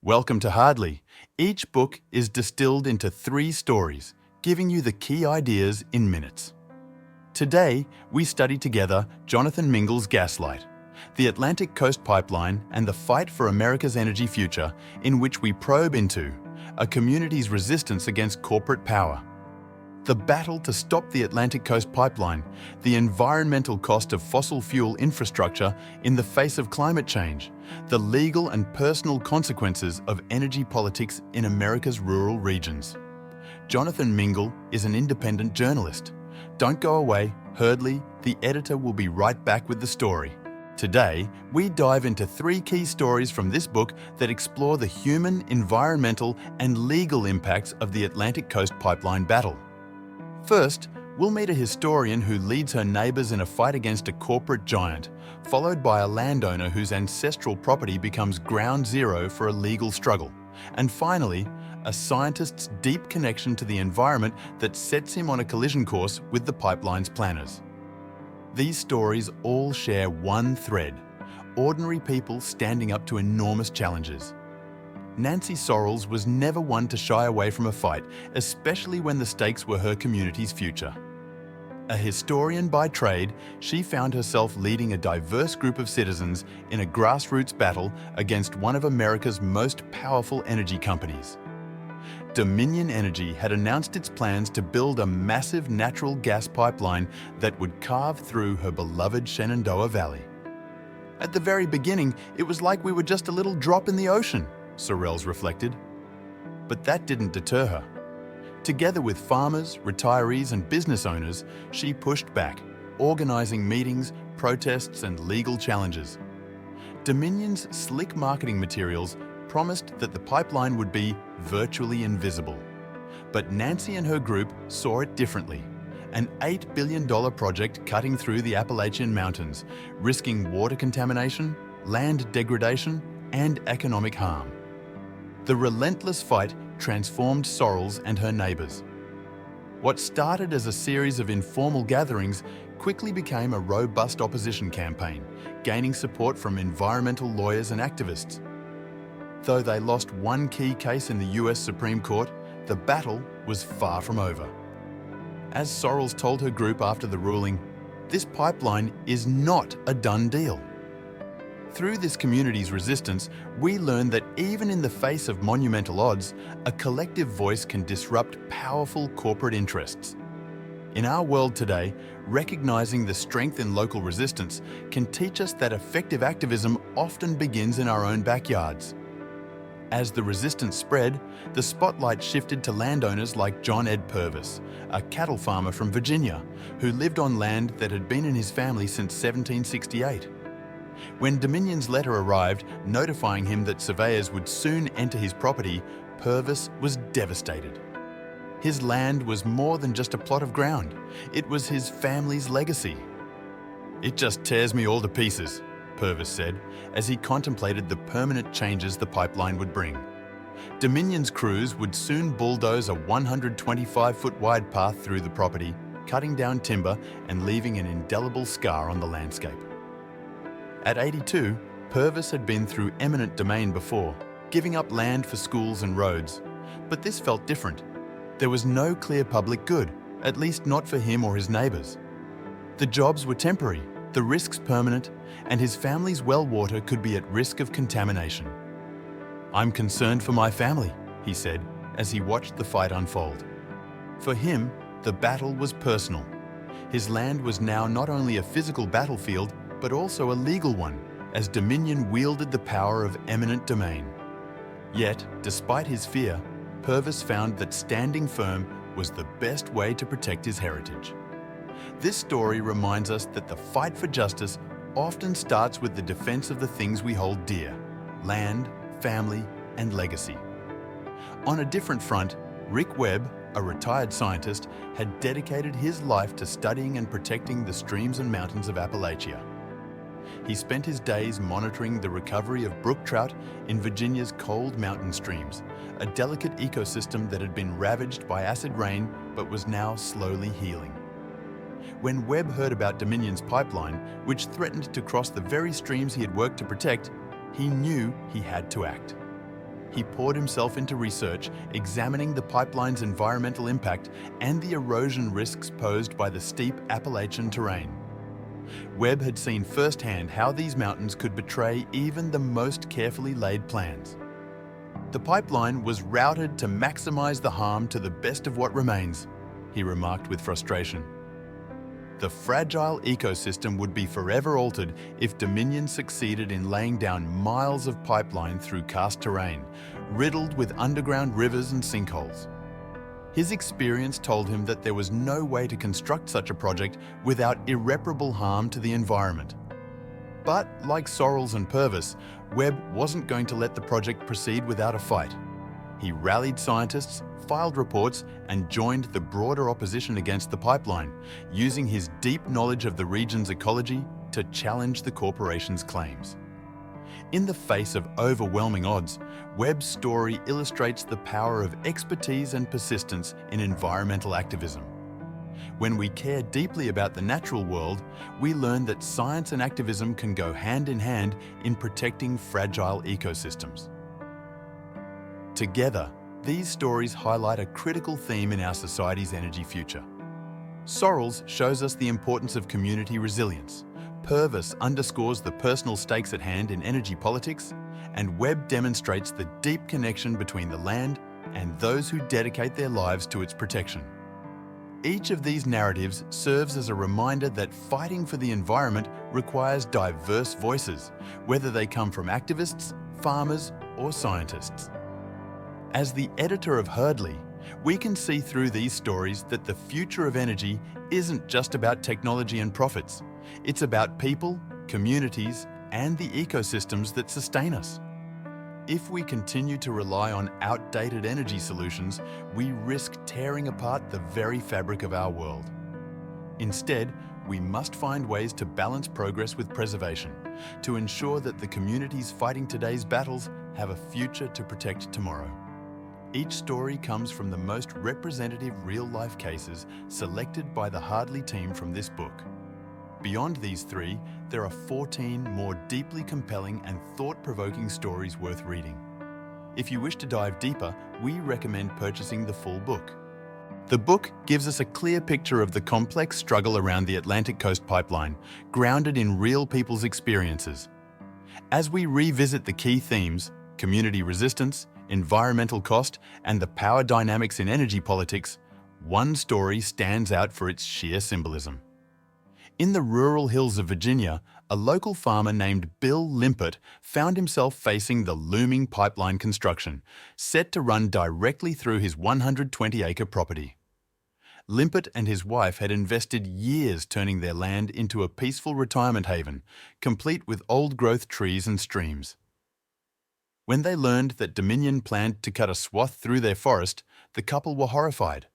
Welcome to Hardly. Each book is distilled into 3 stories, giving you the key ideas in minutes. Today, we study together Jonathan Mingle's Gaslight, the Atlantic Coast Pipeline and the fight for America's energy future, in which we probe into a community's resistance against corporate power, the battle to stop the Atlantic Coast Pipeline, the environmental cost of fossil fuel infrastructure in the face of climate change, the legal and personal consequences of energy politics in America's rural regions. Jonathan Mingle is an independent journalist. Don't go away, Hardly, the editor will be right back with the story. Today, we dive into 3 key stories from this book that explore the human, environmental, and legal impacts of the Atlantic Coast Pipeline battle. First, we'll meet a historian who leads her neighbours in a fight against a corporate giant, followed by a landowner whose ancestral property becomes ground zero for a legal struggle. And finally, a scientist's deep connection to the environment that sets him on a collision course with the pipeline's planners. These stories all share one thread: ordinary people standing up to enormous challenges. Nancy Sorrells was never one to shy away from a fight, especially when the stakes were her community's future. A historian by trade, she found herself leading a diverse group of citizens in a grassroots battle against one of America's most powerful energy companies. Dominion Energy had announced its plans to build a massive natural gas pipeline that would carve through her beloved Shenandoah Valley. At the very beginning, it was like we were just a little drop in the ocean, Sorrells reflected. But that didn't deter her. Together with farmers, retirees, and business owners, she pushed back, organising meetings, protests, and legal challenges. Dominion's slick marketing materials promised that the pipeline would be virtually invisible. But Nancy and her group saw it differently. An $8 billion project cutting through the Appalachian Mountains, risking water contamination, land degradation, and economic harm. The relentless fight transformed Sorrells and her neighbours. What started as a series of informal gatherings quickly became a robust opposition campaign, gaining support from environmental lawyers and activists. Though they lost one key case in the US Supreme Court, the battle was far from over. As Sorrells told her group after the ruling, this pipeline is not a done deal. Through this community's resistance, we learn that even in the face of monumental odds, a collective voice can disrupt powerful corporate interests. In our world today, recognizing the strength in local resistance can teach us that effective activism often begins in our own backyards. As the resistance spread, the spotlight shifted to landowners like John Ed Purvis, a cattle farmer from Virginia, who lived on land that had been in his family since 1768. When Dominion's letter arrived, notifying him that surveyors would soon enter his property, Purvis was devastated. His land was more than just a plot of ground. It was his family's legacy. "It just tears me all to pieces," Purvis said, as he contemplated the permanent changes the pipeline would bring. Dominion's crews would soon bulldoze a 125-foot wide path through the property, cutting down timber and leaving an indelible scar on the landscape. At 82, Purvis had been through eminent domain before, giving up land for schools and roads. But this felt different. There was no clear public good, at least not for him or his neighbours. The jobs were temporary, the risks permanent, and his family's well water could be at risk of contamination. "I'm concerned for my family," he said, as he watched the fight unfold. For him, the battle was personal. His land was now not only a physical battlefield, but also a legal one, as Dominion wielded the power of eminent domain. Yet, despite his fear, Purvis found that standing firm was the best way to protect his heritage. This story reminds us that the fight for justice often starts with the defense of the things we hold dear: land, family, and legacy. On a different front, Rick Webb, a retired scientist, had dedicated his life to studying and protecting the streams and mountains of Appalachia. He spent his days monitoring the recovery of brook trout in Virginia's cold mountain streams, a delicate ecosystem that had been ravaged by acid rain but was now slowly healing. When Webb heard about Dominion's pipeline, which threatened to cross the very streams he had worked to protect, he knew he had to act. he poured himself into research, examining the pipeline's environmental impact and the erosion risks posed by the steep Appalachian terrain. Webb had seen firsthand how these mountains could betray even the most carefully laid plans. "The pipeline was routed to maximize the harm to the best of what remains," he remarked with frustration. The fragile ecosystem would be forever altered if Dominion succeeded in laying down miles of pipeline through karst terrain, riddled with underground rivers and sinkholes. His experience told him that there was no way to construct such a project without irreparable harm to the environment. But, like Sorrells and Purvis, Webb wasn't going to let the project proceed without a fight. He rallied scientists, filed reports, and joined the broader opposition against the pipeline, using his deep knowledge of the region's ecology to challenge the corporation's claims. In the face of overwhelming odds, Webb's story illustrates the power of expertise and persistence in environmental activism. When we care deeply about the natural world, we learn that science and activism can go hand in hand in protecting fragile ecosystems. Together, these stories highlight a critical theme in our society's energy future. Sorrells shows us the importance of community resilience. Purvis underscores the personal stakes at hand in energy politics, and Webb demonstrates the deep connection between the land and those who dedicate their lives to its protection. Each of these narratives serves as a reminder that fighting for the environment requires diverse voices, whether they come from activists, farmers, or scientists. As the editor of Herdley, we can see through these stories that the future of energy isn't just about technology and profits. It's about people, communities, and the ecosystems that sustain us. If we continue to rely on outdated energy solutions, we risk tearing apart the very fabric of our world. Instead, we must find ways to balance progress with preservation, to ensure that the communities fighting today's battles have a future to protect tomorrow. Each story comes from the most representative real-life cases selected by the Hardley team from this book. Beyond these three, there are 14 more deeply compelling and thought-provoking stories worth reading. If you wish to dive deeper, we recommend purchasing the full book. The book gives us a clear picture of the complex struggle around the Atlantic Coast Pipeline, grounded in real people's experiences. As we revisit the key themes, community resistance, environmental cost, and the power dynamics in energy politics, one story stands out for its sheer symbolism. In the rural hills of Virginia, a local farmer named Bill Limpert found himself facing the looming pipeline construction, set to run directly through his 120-acre property. Limpert and his wife had invested years turning their land into a peaceful retirement haven, complete with old-growth trees and streams. When they learned that Dominion planned to cut a swath through their forest, the couple were horrified.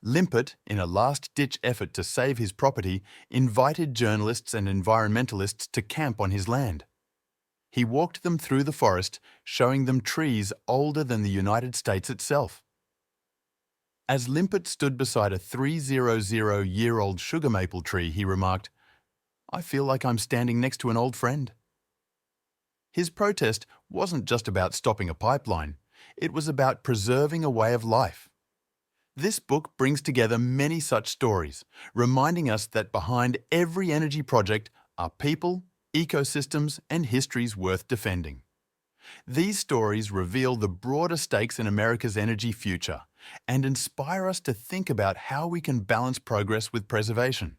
Limpert, in a last-ditch effort to save his property, invited journalists and environmentalists to camp on his land. He walked them through the forest, showing them trees older than the United States itself. As Limpert stood beside a 300-year-old sugar maple tree, he remarked, "I feel like I'm standing next to an old friend." His protest wasn't just about stopping a pipeline, it was about preserving a way of life. This book brings together many such stories, reminding us that behind every energy project are people, ecosystems, and histories worth defending. These stories reveal the broader stakes in America's energy future and inspire us to think about how we can balance progress with preservation.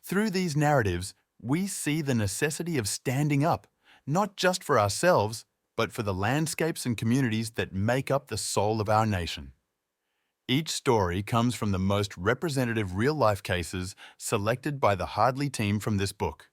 Through these narratives, we see the necessity of standing up, not just for ourselves, but for the landscapes and communities that make up the soul of our nation. Each story comes from the most representative real-life cases selected by the Hardley team from this book.